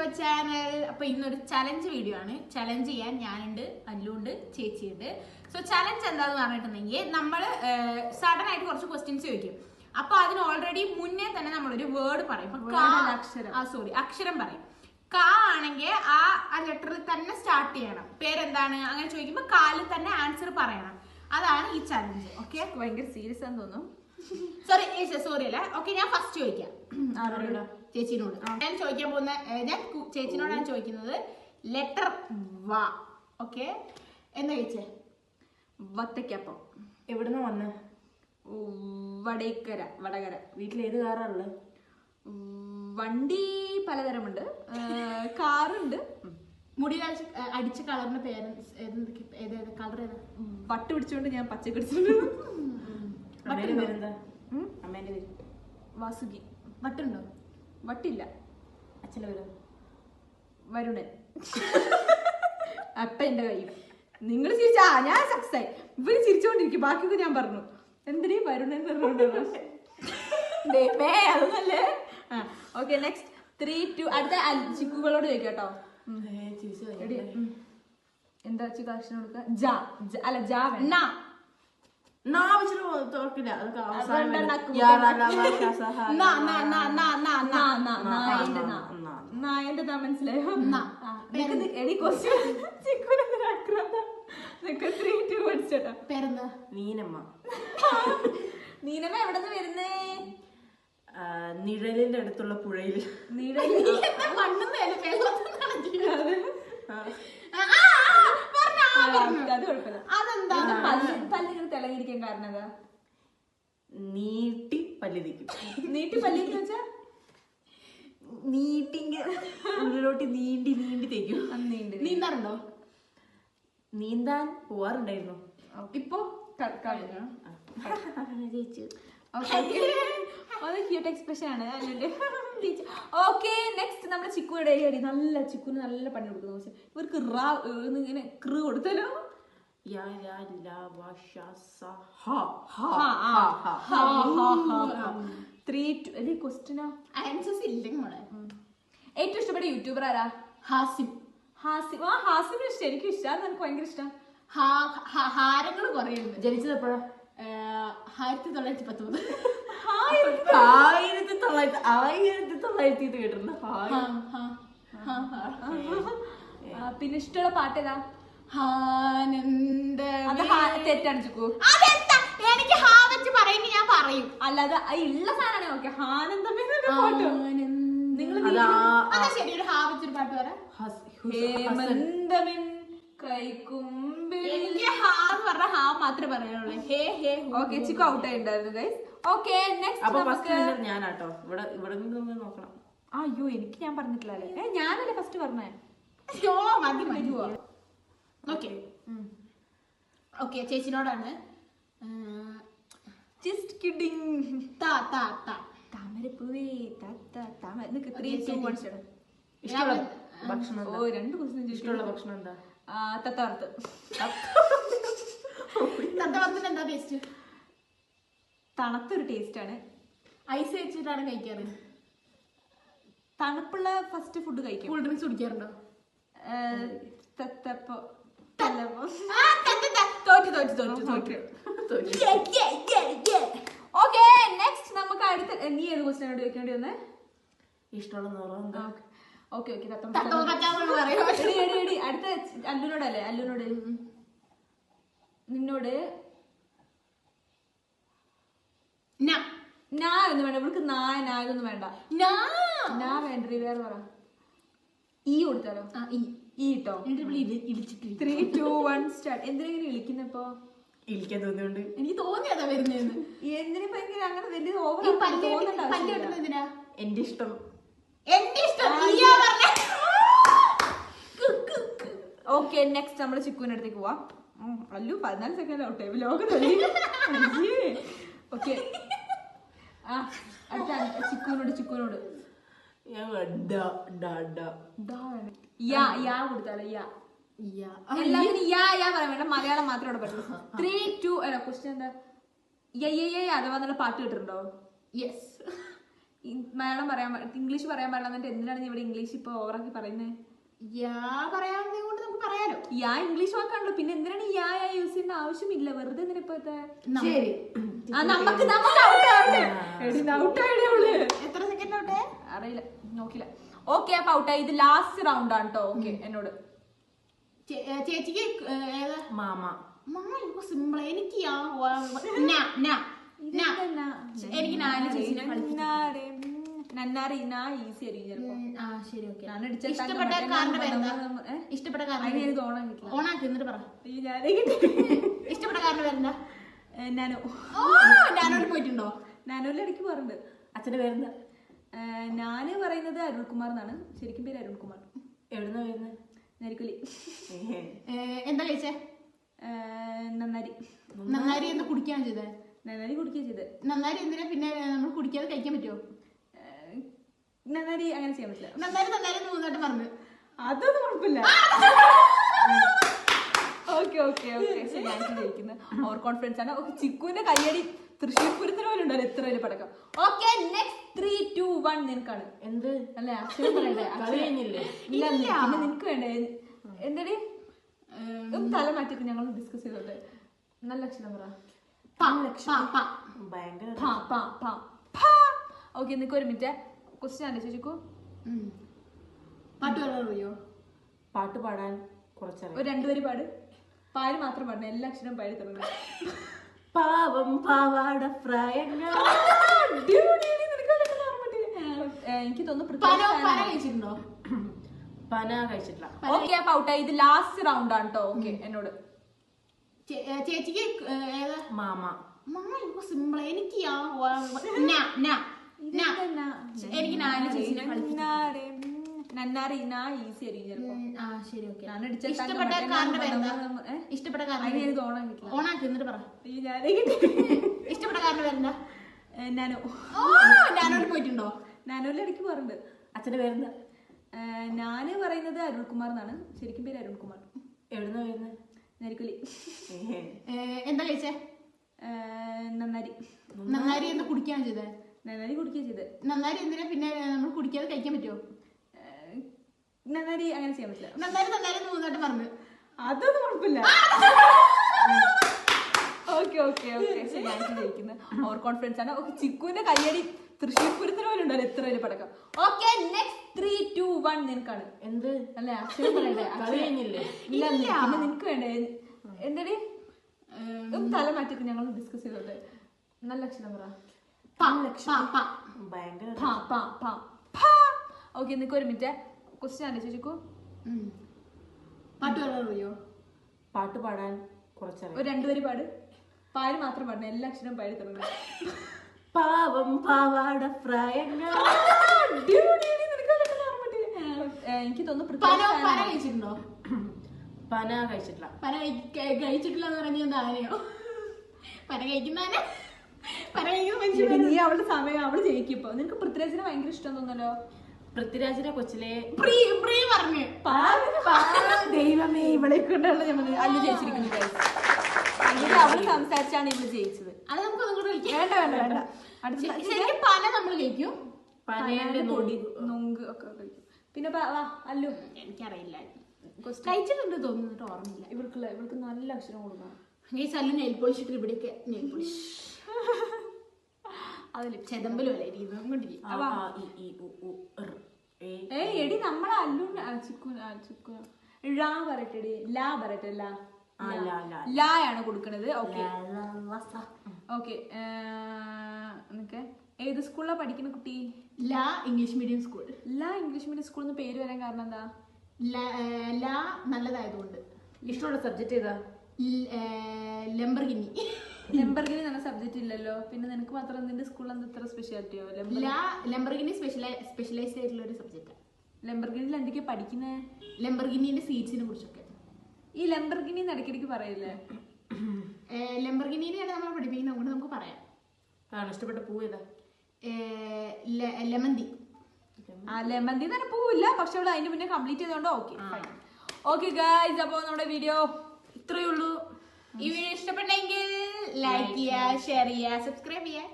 Our channel. അപ്പൊ ഇന്നൊരു challenge video ആണ്. ചലഞ്ച് ചെയ്യാൻ ഞാനുണ്ട്, അല്ലുണ്ട്, ചേച്ചിയുണ്ട്. സോ ചലഞ്ച് എന്താന്ന് പറഞ്ഞിട്ടുണ്ടെങ്കിൽ നമ്മൾ സഡൻ ആയിട്ട് കുറച്ച് ക്വസ്റ്റ്യൻസ് ചോദിക്കും. അപ്പൊ അതിന് ഓൾറെഡി മുന്നേ തന്നെ നമ്മളൊരു വേർഡ് പറയും. അക്ഷരം പറയും. കാ ആണെങ്കിൽ ആ ലെറ്ററിൽ തന്നെ സ്റ്റാർട്ട് ചെയ്യണം. പേരെന്താണ് അങ്ങനെ ചോദിക്കുമ്പോൾ കാലിൽ തന്നെ ആൻസർ പറയണം. അതാണ് ഈ ചലഞ്ച്. ഓക്കെ, ഭയങ്കര സീരിയസ് ആണെന്ന് തോന്നുന്നു. സോറി അല്ല. ഓക്കെ, ഞാൻ ഫസ്റ്റ് ചോദിക്കാം ചേച്ചിനോട്. ഞാൻ ചോദിക്കാൻ പോകുന്ന ചേച്ചിനോടാണ് ചോദിക്കുന്നത്. ലെറ്റർ വ. ഓക്കെ, എന്താ ചോദിച്ചേ? വത്തക്കപ്പം. എവിടുന്ന് വന്ന്? വടകര. വീട്ടിൽ ഏത് കാറാണുള്ളത്? വണ്ടി പലതരമുണ്ട്. കാറുണ്ട്. മുടി അടിച്ച കളറിന്റെ പേര് ഏത് കളർ? ഏതാ? വട്ട് പിടിച്ചോണ്ട് ഞാൻ പച്ച പിടിച്ചിട്ടുണ്ട്. അമ്മേന്റെ പേരെന്താ? അമ്മേന്റെ പേര് വാസുകി. വട്ടുണ്ടോ? വട്ടില്ല. അച്ഛന്റെ പേര് വരുണൻ. അപ്പ എന്റെ കയ്യിൽ. നിങ്ങൾ ചിരിച്ചാ ഞാൻ സക്സസ് ആയി. ഇവര് ചിരിച്ചോണ്ടിരിക്കും. ബാക്കിയൊക്കെ ഞാൻ പറഞ്ഞു. എന്തിനീ വരുണൻ പറഞ്ഞോണ്ടല്ലേ. Okay, next 3, 2. അടുത്ത ചിക്കുകളോട് ചോദിക്കാട്ടോ. എന്താ ചിക്കു അക്ഷരം കൊടുക്കുക? ജാ വേണ്ട. നായന്റെ താ മനസ്സിലായോ? എടി ക്വസ്റ്റ്യൻ പേരെന്താ? നീനമ്മ. നീനമ്മ എവിടെ നിന്ന് വരുന്നേ? നിഴലിന്റെ അടുത്തുള്ള പുഴയിൽ. അത് കുഴപ്പമില്ല. പല്ലിങ്ങനെ തിളങ്ങിയിരിക്കാൻ കാരണം എന്താ? നീട്ടി പല്ലിരിക്കും. നീട്ടി പല്ലിരിക്കും വെച്ചാ ഉള്ളിലോട്ട് നീണ്ടി തേക്കും. നീന്താറുണ്ടോ? നീന്താൻ പോവാറുണ്ടായിരുന്നു. ഇപ്പൊ ക്യൂട്ട് എക്സ്പ്രഷൻ ആണ്. ഓക്കെ, നെക്സ്റ്റ് നമ്മുടെ ചിക്കുയുടെ നല്ല ചിക്കുന് നല്ല പണി കൊടുക്കുന്നു. പക്ഷെ ഇവർക്ക് ഇങ്ങനെ കൃ കൊടുത്തല്ലോ. ഏറ്റവും ഇഷ്ടപ്പെട്ട യൂട്യൂബർ ആരാ? ഹാസിം. ഹാസിമിന് ഇഷ്ടം. എനിക്കും ഇഷ്ടം. എനിക്ക് ഭയങ്കര ഇഷ്ടം. ഹാരങ്ങൾ കുറേ ഉണ്ട്. ജനിച്ചത് എപ്പോഴാ? 1919. 1900 കേട്ടിട്ടുണ്ട്. പിന്നെ ഇഷ്ടമുള്ള പാട്ട് ഏതാ? തെറ്റാണ് ചിക്കു. എനിക്ക് ഹാ വെച്ച് പറയുമെങ്കിൽ ഞാൻ പറയും. അല്ലാതെ ഉള്ള സാധനമാണ്. ഓക്കെ, ഹാനന്ദമേ പാട്ട്. ശരി, ഒരു ഹാ വെച്ചൊരു പാട്ട് പറ. ഹേമന്തമിൻ കൈക്കുമ്പിൽ. ഹാ എന്ന് പറഞ്ഞ ഹാ മാത്രമേ പറയാനുള്ളൂ. ഹേ ഹേ. ഓക്കെ, ചിക്കു ഔട്ട് ആയിട്ടുണ്ടായിരുന്നു ഗൈസ്. ഓക്കെ, നെക്സ്റ്റ് ഞാനാട്ടോ. ഇവിടെ നോക്കണം. അയ്യോ, എനിക്ക് ഞാൻ പറഞ്ഞിട്ടില്ലല്ലേ. ഞാനല്ലേ ഫസ്റ്റ് പറഞ്ഞേ. ഓക്കെ, ചേച്ചിനോടാണ്. Just kidding. താമരപ്പൂവേ താമര. 3, 2, 1 സ്റ്റാർട്ട്. ഇഷ്ടമുള്ള ഭക്ഷണം? ഓ, 2 ക്വസ്റ്റ്യൻ. ഇഷ്ടമുള്ള ഭക്ഷണം എന്താ? തത്തവറുത്ത്. തത്തവറുത്തിന് എന്താ ടേസ്റ്റ്? തണുത്തൊരു ടേസ്റ്റ് ആണ്. ഐസ് വെച്ചിട്ടാണ് കഴിക്കാറ്. തണുപ്പുള്ള ഫസ്റ്റ് ഫുഡ് കഴിക്കും. കൂൾ ഡ്രിങ്ക്സ് കുടിക്കാറുണ്ടോ? ഓക്കെ, നെക്സ്റ്റ് നമുക്ക് അടുത്ത. നീ ഏത് ക്വസ്റ്റ്യനോട് ചോദിക്കേണ്ടി വന്നേ? ഇഷ്ടമുള്ള നിറം? ഓക്കെ, അടുത്ത അല്ലുനോടല്ലേ? അല്ലുനോട് നിന്നോട് നാ ഒന്നും വേണ്ട. ഇവൾക്ക് നായൊന്നും വേണ്ട. നാ വേണ്ട. വേറെ പറ. ഈ കൊടുത്താലോ? ഈ ഇട്ടോ. 3, 2, 1 സ്റ്റാർട്ട്. എന്തിനെങ്കിലും വിളിക്കുന്നപ്പോ? ഇരിക്കാൻ തോന്നിയോണ്ട്. എനിക്ക് തോന്നിയതാ വരുന്നതെന്ന്. എന്തിനിപ്പോ ഇങ്ങനെ അങ്ങനെ വലിയ ഓവർ? എന്റെ ഇഷ്ടം. ഓക്കെ, നെക്സ്റ്റ് നമ്മള് ചിക്കുവിന്റെ അടുത്തേക്ക് പോവാം. അല്ലു 14 സെക്കൻഡ് ഔട്ട് ആയി. ലോകം. ഓക്കെ, അടുത്ത ചിക്കുവിനോട് യാ കൊടുത്താലോ? എല്ലാത്തിനും യാ പറയാൻ വേണ്ട. മലയാളം മാത്രം അവിടെ പറ്റുള്ളൂ. 3, 2 ക്വസ്റ്റ്യൻ എന്താ? അഥവാ നല്ല പാട്ട് കേട്ടിട്ടുണ്ടോ? യെസ്. മലയാളം പറയാൻ ഇംഗ്ലീഷ് പറയാൻ പാടില്ല എന്നിട്ട് എന്തിനാണ് നീ ഇവിടെ ഇംഗ്ലീഷ് ഇപ്പൊ ഓവറാക്കി പറയുന്നത്? യാ പറയാവുന്നേ കൊണ്ട് നമുക്ക് പറയാലോ. യാ ഇംഗ്ലീഷ് വാക്കാണല്ലോ, പിന്നെ എന്തിനാണ് യാ യൂസ് ചെയ്യേണ്ട ആവശ്യമില്ല, വെറുതെ എന്തിനാ ഇപ്പോഴത്തെ. ശരി. നമുക്ക് എത്ര സെക്കൻഡ് ഔട്ടേ അറിയില്ല, നോക്കില്ല. ഓക്കെ, അപ്പൊ ഔട്ടായി. ഇത് ലാസ്റ്റ് റൗണ്ട് ആണ് കേട്ടോ. ഓക്കെ, എന്നോട് ചേച്ചിക്ക് ഏതാ? മാമ. സിമ്പിൾ. എനിക്ക് എനിക്ക് നാല് ചേച്ചിനെ നന്നാറി ഈസി ആയിരിക്കും ചിലപ്പോ. ശരി, ഓക്കെ. ഇഷ്ടപ്പെട്ട കാറിന്റെ ഓണാക്കി എന്നിട്ട് പറ. ഇഷ്ടപ്പെട്ട കാറിന്റെ പേരെന്താ? നാനോ. നാനോയിൽ പോയിട്ടുണ്ടോ? നാനോയിൽ ഇടയ്ക്ക് പോകാറുണ്ട്. അച്ഛന്റെ പേരെന്താ? ഞാന് പറയുന്നത് അരുൺകുമാർ എന്നാണ്, ശരിക്കും പേര് അരുൺകുമാർ. എവിടുന്നാ വരുന്നത്? നരിക്കുലി. എന്താ കഴിച്ചേ? നന്നാരി. നന്നാരി എന്താ കുടിക്കാൻ ചെയ്തേ? നന്നാരി കുടിക്കുക ചെയ്ത്. നന്നാരി എന്തിനാ പിന്നെ നമ്മൾ കുടിക്കാതെ കഴിക്കാൻ പറ്റുമോ? നന്നാരി അങ്ങനെ ചെയ്യാൻ പറ്റില്ല. നന്നാരി മൂന്നായിട്ട് പറഞ്ഞു. അതൊന്നും കുഴപ്പമില്ല. ഓക്കെ ഓക്കെ ഓക്കെ, ശരിയാണ് ജയിക്കുന്നത്. ഓവർ കോൺഫിഡൻസ് ആണ്. ഓക്കെ, ചിക്കുവിന്റെ കയ്യടി തൃശ്ശൂർ പൂരത്തിന് പോലും ഉണ്ടാവും എത്ര വലിയ പടക്കം. ഓക്കെ, നെക്സ്റ്റ് 3, 2, 1 നിനക്കാണ്. എന്ത് അല്ലേ, അക്ഷരം പറയണ്ടേ? കഴിഞ്ഞില്ലേ? ഇല്ല, പിന്നെ നിനക്ക് വേണ്ടേ? എന്തടി തല മാറ്റിട്ട് ഞങ്ങൾ ഡിസ്കസ് ചെയ്തോട്ടെ. നല്ല അക്ഷരം പറ. ഭയങ്കര. ഓക്കെ, നിനക്ക് ഒരു മിനിറ്റ് ക്വസ്റ്റ്യൻ ആണ് ചോദിക്കൂ. പാട്ട് പാടാൻ അറിയോ? പാട്ട് പാടാൻ കുറച്ചറിയാം. ഒരു 2 വരി പാട്. പാല് മാത്രം പാടണം, എല്ലാ അക്ഷരം പാടി തരണം. പാവം പാവാട പ്രായങ്ങൾ. എനിക്ക് തോന്നുന്നു കഴിച്ചിട്ടുണ്ടോ? പന കഴിച്ചിട്ടില്ല. ഓക്കെ, അപ്പൊ ഔട്ടായി. ഇത് ലാസ്റ്റ് റൗണ്ട് ആണ് കേട്ടോ. ഓക്കെ, എന്നോട് ചേച്ചിക്ക് ഏതാ? മാമ. സിമ്പിൾ. എനിക്ക് എനിക്ക് നാല് ചേച്ചിനെ നന്നാറി ഈസി ആയിരിക്കും ചിലപ്പോ. ശരി, ഓക്കെ. ഇഷ്ടപ്പെട്ട കാറിന്റെ ഓണാക്കി എന്നിട്ട് പറ. ഇഷ്ടപ്പെട്ട കാറിന്റെ പേരെന്താ? നാനോ. നാനോയിൽ പോയിട്ടുണ്ടോ? നാനോയിൽ ഇടയ്ക്ക് പോകാറുണ്ട്. അച്ഛന്റെ പേരെന്താ? ഞാന് പറയുന്നത് അരുൺകുമാർ എന്നാണ്, ശരിക്കും പേര് അരുൺകുമാർ. എവിടുന്നാ വരുന്നത്? നരിക്കുലി. എന്താ കഴിച്ചേ? നന്നാരി. നന്നാരി എന്താ കുടിക്കാൻ ചെയ്തേ? നന്നാരി കുടിക്കുക ചെയ്ത്. നന്നാരി എന്തിനാ പിന്നെ നമ്മൾ കുടിക്കാതെ കഴിക്കാൻ പറ്റുമോ? നന്നാരി അങ്ങനെ ചെയ്യാൻ പറ്റില്ല. നന്നാരി മൂന്നായിട്ട് പറഞ്ഞു. അതൊന്നും കുഴപ്പമില്ല. ഓക്കെ ഓക്കെ ഓക്കെ, ശരിയാണ് ജയിക്കുന്നത്. ഓവർ കോൺഫിഡൻസ് ആണ്. ഓക്കെ, ചിക്കുവിന്റെ കയ്യടി തൃശ്ശൂർ പൂരത്തിന് പോലും ഉണ്ടാവും എത്ര വലിയ പടക്കം. ഓക്കെ, നെക്സ്റ്റ് 3, 2, 1 നിനക്കാണ്. എന്ത് അല്ലേ, അക്ഷരം പറയണ്ടേ? കഴിഞ്ഞില്ലേ? ഇല്ല, പിന്നെ നിനക്ക് വേണ്ടേ? എന്തടി തല മാറ്റിട്ട് ഞങ്ങൾ ഡിസ്കസ് ചെയ്തോട്ടെ. നല്ല അക്ഷരം പറ. ഭയങ്കര. ഓക്കെ, നിനക്ക് ഒരു മിനിറ്റ് ക്വസ്റ്റ്യൻ ആണ് ചോദിക്കൂ. പാട്ട് പാടാൻ അറിയോ? പാട്ട് പാടാൻ കുറച്ചറിയാം. ഒരു 2 വരി പാട്. പാല് മാത്രം പാടണം, എല്ലാ അക്ഷരം പാടി തരണം. പാവം പാവാട പ്രായങ്ങൾ. എനിക്ക് തോന്നുന്നു കഴിച്ചിട്ടുണ്ടോ? പന കഴിച്ചിട്ടില്ല. പന കഴിച്ചിട്ടില്ല എന്ന് പറഞ്ഞത് ആരെയോ? പന കഴിക്കുന്ന നീ അവളുടെ സമയം, അവള് ജയിക്കും. ഇപ്പൊ നിനക്ക് പൃഥ്വിരാജിനെ ഭയങ്കര ഇഷ്ടം തോന്നല്ലോ. പൃഥ്വിരാജിനെ കൊച്ചിലെ പറഞ്ഞു. ദൈവമേ, ഇവളെ കൊണ്ടുള്ള അല്ലു ജയിച്ചിരിക്കുന്നു. അവള് സംസാരിച്ചാണ് ഇവള് ജയിച്ചത്. അത് നമുക്ക് ഒന്നും കൂടെ വേണ്ട വേണ്ട വേണ്ട. ശരിക്കും പന നമ്മൾ കഴിക്കും. പനയുടെ പൊടി നൊങ്ക് ഒക്കെ കഴിക്കും. പിന്നെ അല്ലു എനിക്കറിയില്ല, കഴിച്ചിട്ടുണ്ട് തോന്നുന്നു, ഓർമ്മയില്ല. ഇവൾക്ക് നല്ല അക്ഷരം കൊടുക്കണം. ഈ സല്ലു നെയിൽ പോളിഷ് ഇട്ട് ഇവിടെയൊക്കെ നെയിൽ പോളിഷ് അതിൽ ചെതമ്പലും അല്ലേ എടി നമ്മളെ അല്ലു ഴാ പറയട്ടെടി, ലാ പറയട്ടെ. ലായാണ് കൊടുക്കണത്. ഓക്കെ ഓക്കെ, ഏത് സ്കൂളിലാ പഠിക്കുന്ന കുട്ടി? ലാ ഇംഗ്ലീഷ് മീഡിയം സ്കൂൾ. ലാ ഇംഗ്ലീഷ് മീഡിയം സ്കൂൾ എന്ന് പേര് വരാൻ കാരണം എന്താ? ലാ നല്ലതായതുകൊണ്ട്. ഇഷ്ടമുള്ള സബ്ജക്ട് ഏതാ? ലംബർഗിനി. ലംബർഗിനി നല്ല സബ്ജക്ട് ഇല്ലല്ലോ, പിന്നെ നിനക്ക് മാത്രം നിന്റെ സ്കൂളിൽ എന്താ ഇത്ര സ്പെഷ്യാലിറ്റിയോ? ലംബർഗിനി സ്പെഷ്യലൈസ്ഡ് ആയിട്ടുള്ള ഒരു സബ്ജക്റ്റാണ്. ലംബർഗിനിയിൽ എന്തൊക്കെയാ പഠിക്കുന്നത്? ലംബർഗിനിന്റെ സീറ്റ്സിനെ കുറിച്ചൊക്കെ. ഈ ലംബർഗിനി ഇടയ്ക്കിടയ്ക്ക് പറയില്ലേ? ലംബർഗിനിയാണ് നമ്മൾ പഠിപ്പിക്കുന്നത്, അതുകൊണ്ട് നമുക്ക് പറയാം. ഇഷ്ടപ്പെട്ട പൂ ഏതാ? ലെമന്തി. ലെമന്തി തന്നെ പൂവില്ല, പക്ഷെ അവള് അതിന്റെ മുന്നേ കംപ്ലീറ്റ് ചെയ്തോണ്ട് ഓക്കെ ഓക്കെ ഗൈസ്. അപ്പൊ നമ്മുടെ വീഡിയോ ഇത്രയേ ഉള്ളൂ. ഈ വീഡിയോ ഇഷ്ടപ്പെട്ടെങ്കിൽ ലൈക്ക് ചെയ്യുക, ഷെയർ ചെയ്യുക, സബ്സ്ക്രൈബ് ചെയ്യുക.